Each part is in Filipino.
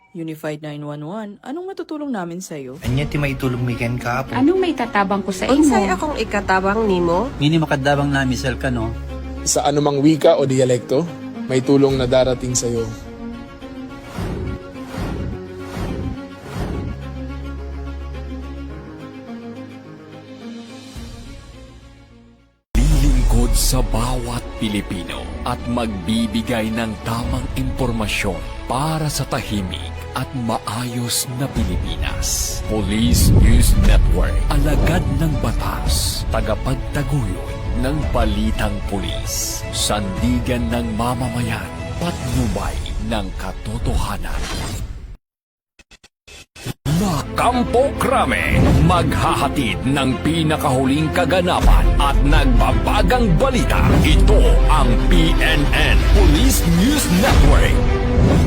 Unified 911, anong matutulong namin sa'yo? Anya ti maitulong mi ken kapo. Anong may tatabang ko sa Unsay imo? akong ikatabang nimo? Ngini makadabang na misal ka no. Sa anumang wika o dialekto, may tulong na darating sa iyo. Lilingkod sa bawat Pilipino at magbibigay ng tamang impormasyon para sa tahimik at maayos na Pilipinas. Police News Network, alagad ng batas, tagapagtaguyod ng balitang pulis, sandigan ng mamamayan, patnubay ng katotohanan. La Campo Crame, maghahatid ng pinakahuling kaganapan at nagbabagang balita. Ito ang PNN Police News Network.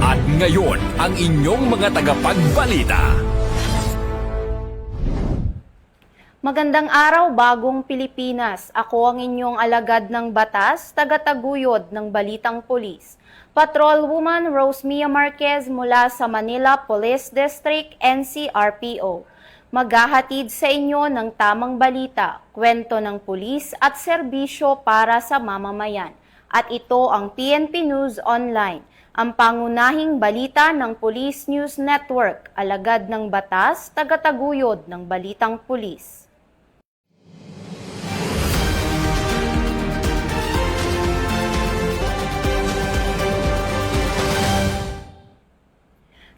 At ngayon, ang inyong mga tagapagbalita. Magandang araw, bagong Pilipinas. Ako ang inyong alagad ng batas, tagataguyod ng Balitang Pulis. Patrolwoman Rosemia Marquez mula sa Manila Police District, NCRPO. Maghahatid sa inyo ng tamang balita, kwento ng pulis at serbisyo para sa mamamayan. At ito ang PNP News Online, ang pangunahing balita ng Police News Network, alagad ng batas, tagataguyod ng Balitang Pulis.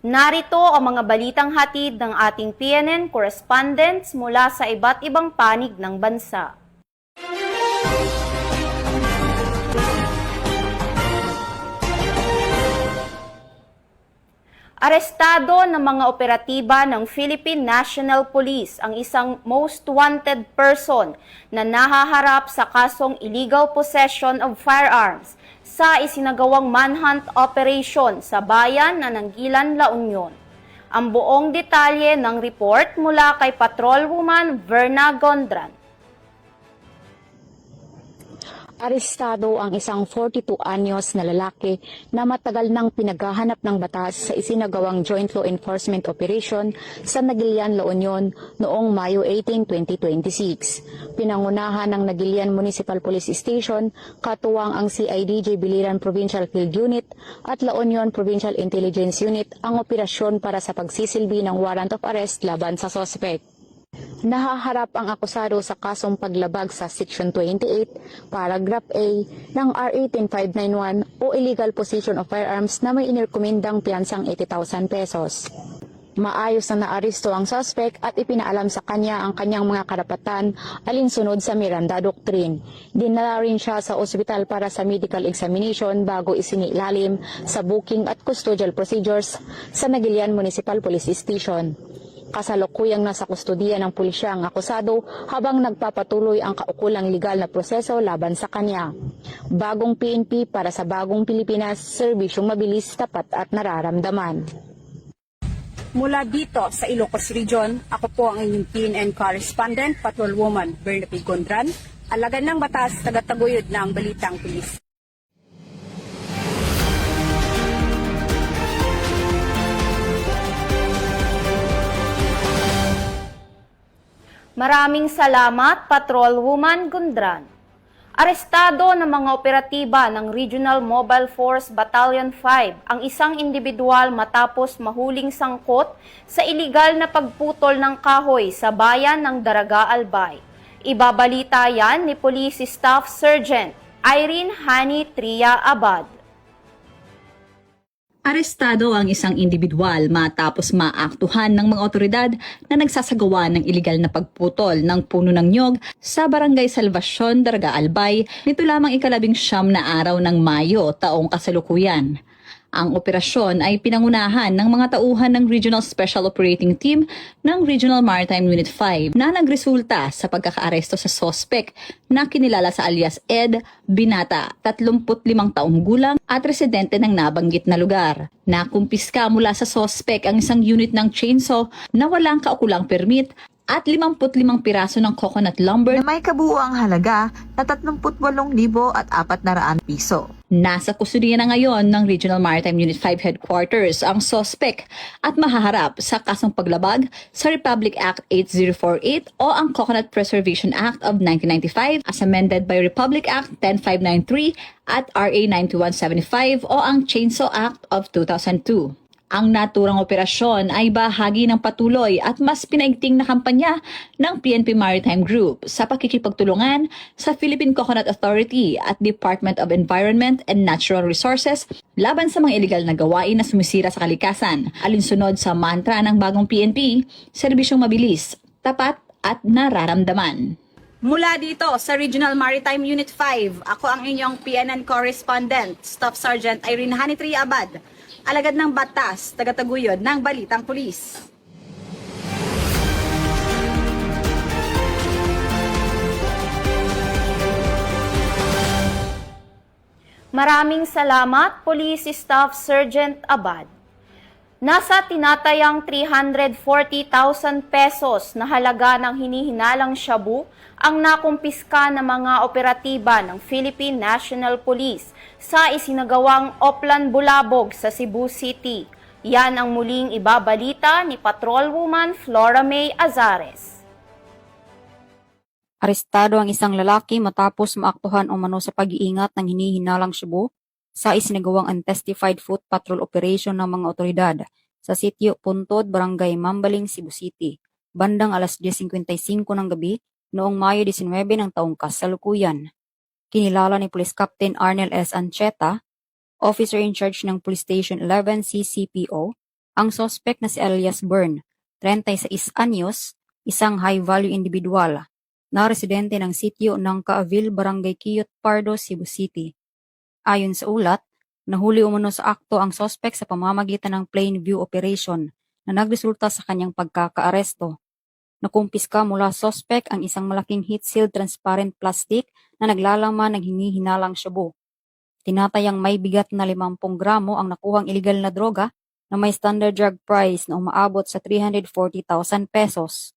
Narito ang mga balitang hatid ng ating PNN correspondents mula sa iba't ibang panig ng bansa. Arestado ng mga operatiba ng Philippine National Police ang isang most wanted person na nahaharap sa kasong illegal possession of firearms sa isinagawang manhunt operation sa bayan ng Nanggilan, La Union. Ang buong detalye ng report mula kay Patrolwoman Verna Gondran. Arestado ang isang 42 anyos na lalaki na matagal nang pinaghahanap ng batas sa isinagawang Joint Law Enforcement Operation sa Nagilian, La Union noong Mayo 18, 2026. Pinangunahan ng Nagilian Municipal Police Station, katuwang ang CIDJ Biliran Provincial Field Unit at La Union Provincial Intelligence Unit ang operasyon para sa pagsisilbi ng warrant of arrest laban sa suspect. Nahaharap ang akusado sa kasong paglabag sa Section 28, Paragraph A ng RA 10591 o illegal possession of firearms na may inirekomendang piyansang 80,000 pesos. Maayos na naaresto ang suspect at ipinaalam sa kanya ang kanyang mga karapatan alinsunod sa Miranda Doctrine. Dinala rin siya sa ospital para sa medical examination bago isinilalim sa booking at custodial procedures sa Nagilian Municipal Police Station. Kasalukuyang nasa kustodiya ng pulisya ang akusado habang nagpapatuloy ang kaukulang legal na proseso laban sa kanya. Bagong PNP para sa bagong Pilipinas, serbisyong mabilis, tapat at nararamdaman. Mula dito sa Ilocos Region, ako po ang inyong PNN correspondent, Patrolwoman Verna P. Gondran, alagad ng batas, tagataguyod ng Balitang Pulis. Maraming salamat, Patrolwoman Gondran. Arestado ng mga operatiba ng Regional Mobile Force Battalion 5 ang isang individual matapos mahuling sangkot sa iligal na pagputol ng kahoy sa bayan ng Daraga, Albay. Ibabalita yan ni Police Staff Sergeant Irene Hani Tria Abad. Arestado ang isang individual matapos maaktuhan ng mga otoridad na nagsasagawa ng iligal na pagputol ng puno ng nyog sa Barangay Salvacion, Daraga, Albay nito lamang 19 na araw ng Mayo taong kasalukuyan. Ang operasyon ay pinangunahan ng mga tauhan ng Regional Special Operating Team ng Regional Maritime Unit 5 na nagresulta sa pagkakaaresto sa sospek na kinilala sa alias Ed Binata, 35 taong gulang at residente ng nabanggit na lugar. Nakumpiska mula sa sospek ang isang unit ng chainsaw na walang kaukulang permit at 55 piraso ng coconut lumber na may kabuuang halaga na 38,400 piso. Nasa kustudiya na ngayon ng Regional Maritime Unit 5 Headquarters ang sospek at mahaharap sa kasong paglabag sa Republic Act 8048 o ang Coconut Preservation Act of 1995 as amended by Republic Act 10593 at RA 92175 o ang Chainsaw Act of 2002. Ang naturang operasyon ay bahagi ng patuloy at mas pinaigting na kampanya ng PNP Maritime Group sa pakikipagtulungan sa Philippine Coconut Authority at Department of Environment and Natural Resources laban sa mga iligal na gawain na sumisira sa kalikasan. Alinsunod sa mantra ng bagong PNP, serbisyong mabilis, tapat at nararamdaman. Mula dito sa Regional Maritime Unit 5, ako ang inyong PNN correspondent, Staff Sergeant Irene Hanitri Abad, alagad ng batas, tagataguyod ng Balitang Pulis. Maraming salamat, Police Staff Sergeant Abad. Nasa tinatayang 340,000 pesos na halaga ng hinihinalang shabu ang nakumpiska ng mga operatiba ng Philippine National Police sa isinagawang Oplan Bulabog sa Cebu City. Yan ang muling ibabalita ni Patrolwoman Flora May Azares. Arestado ang isang lalaki matapos maaktuhan umano sa pag-iingat ng hinihinalang shabu sa isinagawang untestified foot patrol operation ng mga otoridad sa sitio Puntod, Barangay Mambaling, Cebu City, bandang alas 10:55 ng gabi noong Mayo 19 ng taong kasalukuyan. Kinilala ni Police Captain Arnel S. Ancheta, officer in charge ng Police Station 11 CCPO, ang suspect na si Elias Byrne, 36 anyos, isang high-value individual na residente ng sitio ng Kaavil, Barangay Quiyot Pardo, Cebu City. Ayon sa ulat, nahuli umano sa akto ang suspect sa pamamagitan ng plain view operation na nagresulta sa kanyang pagkakaaresto. Nakumpiska mula suspect ang isang malaking heat-sealed transparent plastic na naglalaman ng hinihinalang shabu. Tinatayang may bigat na 50 gramo ang nakuhang illegal na droga na may standard drug price na umaabot sa 340,000 pesos.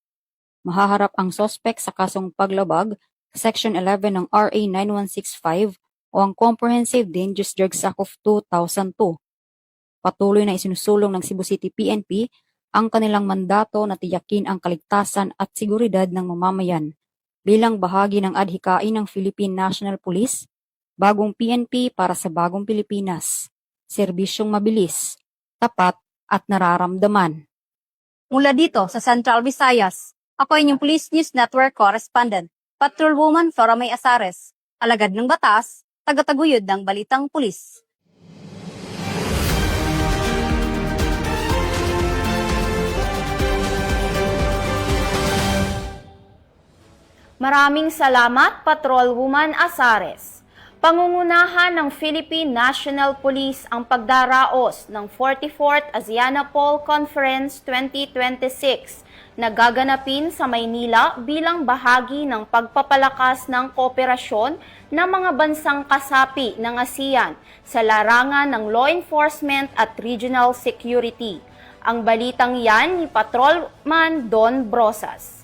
Mahaharap ang suspect sa kasong paglabag sa Section 11 ng RA 9165 o ang Comprehensive Dangerous Drugs Act of 2002. Patuloy na isinusulong ng Cebu City PNP ang kanilang mandato na tiyakin ang kaligtasan at seguridad ng mamamayan bilang bahagi ng adhikain ng Philippine National Police, bagong PNP para sa bagong Pilipinas, serbisyong mabilis, tapat at nararamdaman. Mula dito sa Central Visayas, ako inyong Police News Network correspondent, Patrolwoman Flora May Azares, alagad ng batas, tagataguyod ng Balitang Pulis. Maraming salamat, Patrolwoman Azares. Pangungunahan ng Philippine National Police ang pagdaraos ng 44th ASEANAPOL Conference 2026 na gaganapin sa Maynila bilang bahagi ng pagpapalakas ng kooperasyon ng mga bansang kasapi ng ASEAN sa larangan ng law enforcement at regional security. Ang balitang yan ni Patrolman Don Brosas.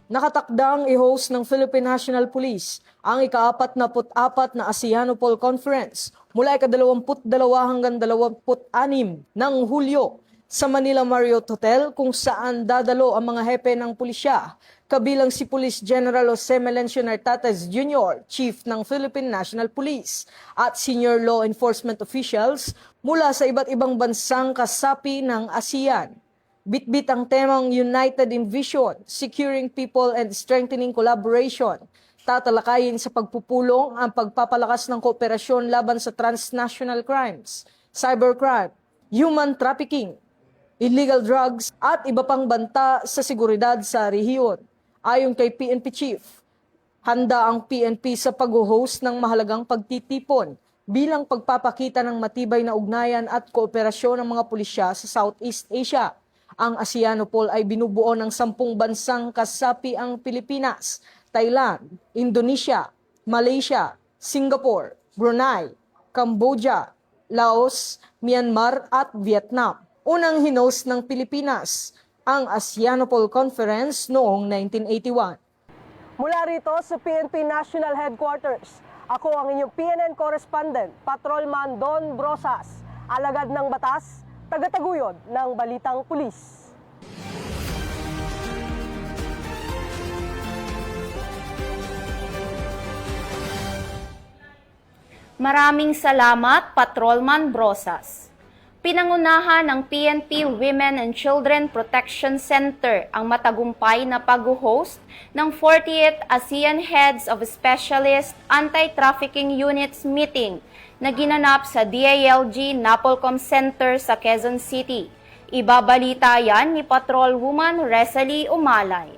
Nakatakdang i-host ng Philippine National Police ang ika-44 na ASEANAPOL Conference mula ika-22 hanggang 26 ng Hulyo sa Manila Marriott Hotel kung saan dadalo ang mga hepe ng pulisya, kabilang si Police General Jose Melencio Nartates Jr., Chief ng Philippine National Police, at senior law enforcement officials mula sa iba't ibang bansang kasapi ng ASEAN. Bitbit ang temang United in Vision, Securing People and Strengthening Collaboration. Tatalakayin sa pagpupulong ang pagpapalakas ng kooperasyon laban sa transnational crimes, cybercrime, human trafficking, illegal drugs at iba pang banta sa seguridad sa rehiyon. Ayon kay PNP Chief, handa ang PNP sa pag-host ng mahalagang pagtitipon bilang pagpapakita ng matibay na ugnayan at kooperasyon ng mga pulisya sa Southeast Asia. Ang ASEANAPOL ay binubuo ng 10 bansang kasapi ang Pilipinas, Thailand, Indonesia, Malaysia, Singapore, Brunei, Cambodia, Laos, Myanmar at Vietnam. Unang hinost ng Pilipinas ang ASEANAPOL Conference noong 1981. Mula rito sa PNP National Headquarters, Ako ang inyong PNN correspondent, Patrolman Don Brosas, alagad ng batas, tagataguyod ng Balitang Pulis. Maraming salamat, Patrolman Brosas. Pinangunahan ng PNP Women and Children Protection Center ang matagumpay na pag-host ng 40th ASEAN Heads of Specialist Anti-Trafficking Units meeting na ginanap sa DILG Napolcom Center sa Quezon City. Ibabalita yan ni Patrolwoman Resalie Umalay.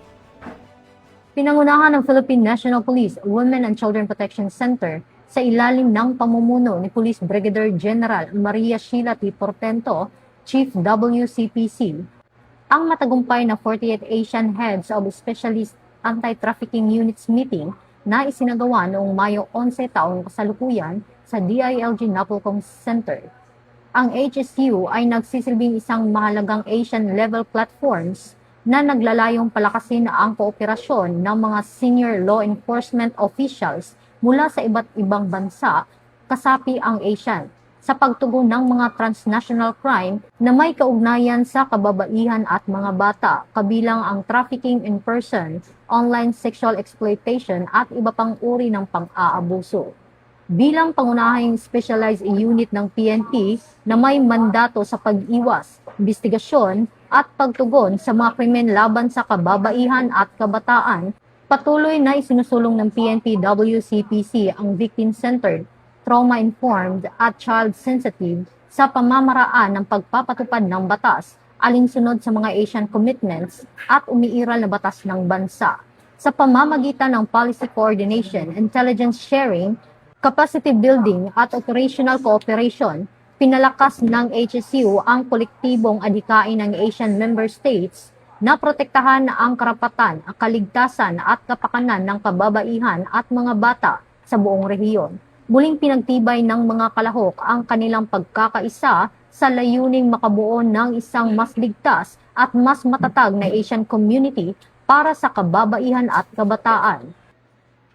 Pinangunahan ng Philippine National Police Women and Children Protection Center sa ilalim ng pamumuno ni Police Brigadier General Maria Sheila T. Portento, Chief WCPC, ang matagumpay na 48th Asian Heads of Specialist Anti-Trafficking Units meeting na isinagawa noong Mayo 11 taong kasalukuyan sa DILG Napolcom Center. Ang HSU ay nagsisilbing isang mahalagang Asian-level platforms na naglalayong palakasin ang kooperasyon ng mga senior law enforcement officials mula sa iba't ibang bansa, kasapi ang ASEAN, sa pagtugon ng mga transnational crime na may kaugnayan sa kababaihan at mga bata, kabilang ang trafficking in person, online sexual exploitation at iba pang uri ng pang-aabuso. Bilang pangunahing specialized unit ng PNP na may mandato sa pag-iwas, investigasyon at pagtugon sa mga krimen laban sa kababaihan at kabataan, patuloy na isinusulong ng PNP WCPC ang victim-centered, trauma-informed at child-sensitive sa pamamaraan ng pagpapatupad ng batas alinsunod sa mga Asian commitments at umiiral na batas ng bansa. Sa pamamagitan ng policy coordination, intelligence sharing, capacity building at operational cooperation, pinalakas ng HSU ang kolektibong adhikain ng Asian member states na protektahan ang karapatan, ang kaligtasan at kapakanan ng kababaihan at mga bata sa buong rehiyon. Muling pinagtibay ng mga kalahok ang kanilang pagkakaisa sa layuning makabuo ng isang mas ligtas at mas matatag na Asian community para sa kababaihan at kabataan.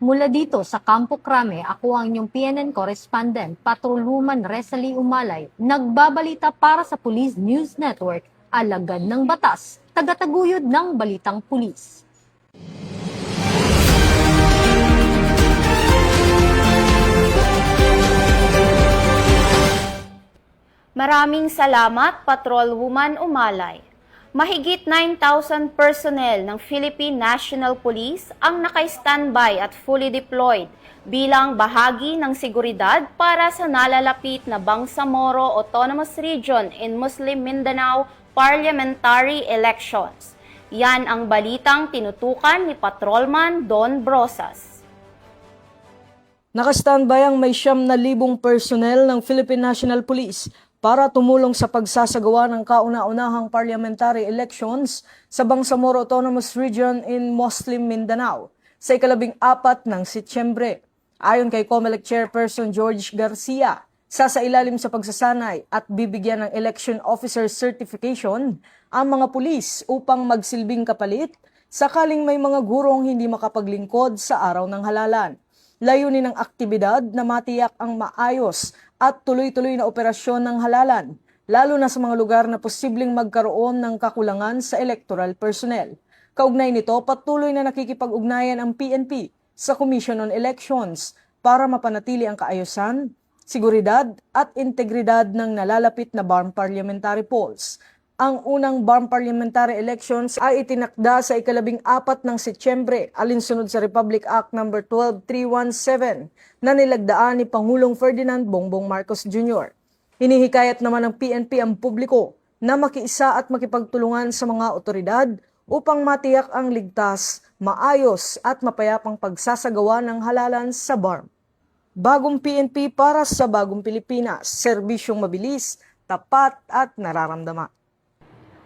Mula dito sa Campo Crame, ako ang inyong PNN correspondent, Patrolwoman Resalie Umalay, nagbabalita para sa Police News Network, alagad ng batas, tagataguyod ng Balitang Pulis. Maraming salamat, Patrolwoman Umalay. Mahigit 9,000 personnel ng Philippine National Police ang naka-standby at fully deployed bilang bahagi ng seguridad para sa nalalapit na Bangsamoro Autonomous Region in Muslim Mindanao parliamentary elections. Yan ang balitang tinutukan ni Patrolman Don Brosas. Nakastandby ang may 9,000 personnel ng Philippine National Police para tumulong sa pagsasagawa ng kauna-unahang parliamentary elections sa Bangsamoro Autonomous Region in Muslim Mindanao sa ika-14 ng Setyembre. Ayon kay COMELEC Chairperson George Garcia, sasailalim sa pagsasanay at bibigyan ng election officer certification ang mga pulis upang magsilbing kapalit sakaling may mga gurong hindi makapaglingkod sa araw ng halalan. Layunin ng aktibidad na matiyak ang maayos at tuloy-tuloy na operasyon ng halalan, lalo na sa mga lugar na posibleng magkaroon ng kakulangan sa electoral personnel. Kaugnay nito, patuloy na nakikipag-ugnayan ang PNP sa Commission on Elections para mapanatili ang kaayusan, seguridad at integridad ng nalalapit na BARM parliamentary polls. Ang unang BARM parliamentary elections ay itinakda sa ika-14 ng Setyembre alinsunod sa Republic Act No. 12317 na nilagdaan ni Pangulong Ferdinand Bongbong Marcos Jr. Hinihikayat naman ng PNP ang publiko na makiisa at makipagtulungan sa mga otoridad upang matiyak ang ligtas, maayos at mapayapang pagsasagawa ng halalan sa BARM. Bagong PNP para sa bagong Pilipinas, serbisyong mabilis, tapat at nararamdaman.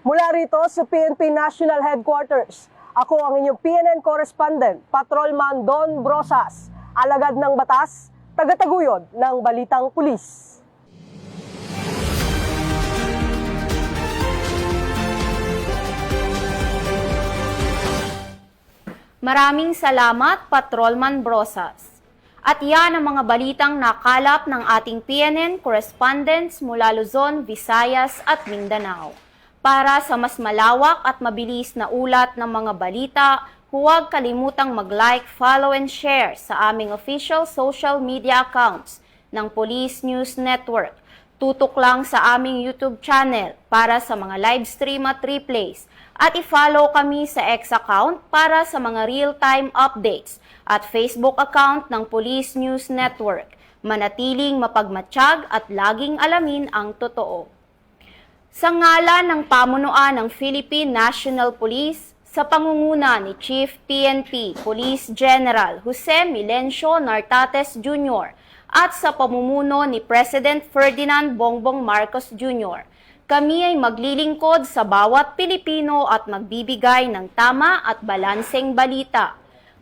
Mula rito sa PNP National Headquarters, ako ang inyong PNN correspondent, Patrolman Don Brosas, alagad ng batas, tagataguyod ng Balitang Pulis. Maraming salamat, Patrolman Brosas. At yan ang mga balitang nakalap ng ating PNN correspondents mula Luzon, Visayas at Mindanao. Para sa mas malawak at mabilis na ulat ng mga balita, huwag kalimutang mag-like, follow and share sa aming official social media accounts ng Police News Network. Tutok lang sa aming YouTube channel para sa mga live stream at replays at i-follow kami sa X account para sa mga real-time updates at Facebook account ng Police News Network. Manatiling mapagmatsyag at laging alamin ang totoo. Sa ngalan ng pamunuan ng Philippine National Police, sa pangunguna ni Chief PNP Police General Jose Milencio Nartates Jr. at sa pamumuno ni President Ferdinand Bongbong Marcos Jr., kami ay maglilingkod sa bawat Pilipino at magbibigay ng tama at balanseng balita.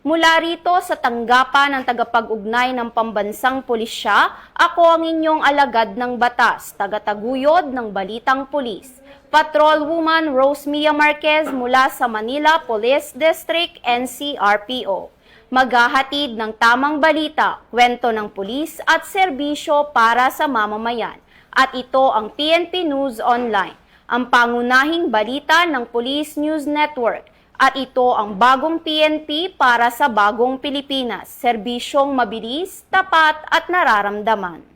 Mula rito sa tanggapan ng tagapag-ugnay ng pambansang pulisya, ako ang inyong alagad ng batas, tagataguyod ng Balitang Pulis, Patrolwoman Rosemia Marquez mula sa Manila Police District NCRPO. Maghahatid ng tamang balita, kwento ng pulis at serbisyo para sa mamamayan. At ito ang PNP News Online, ang pangunahing balita ng Police News Network. At ito ang bagong PNP para sa bagong Pilipinas, serbisyong mabilis, tapat at nararamdaman.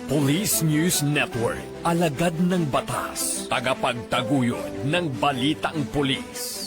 Police News Network, alagad ng batas, tagapagtaguyod ng balitang pulis.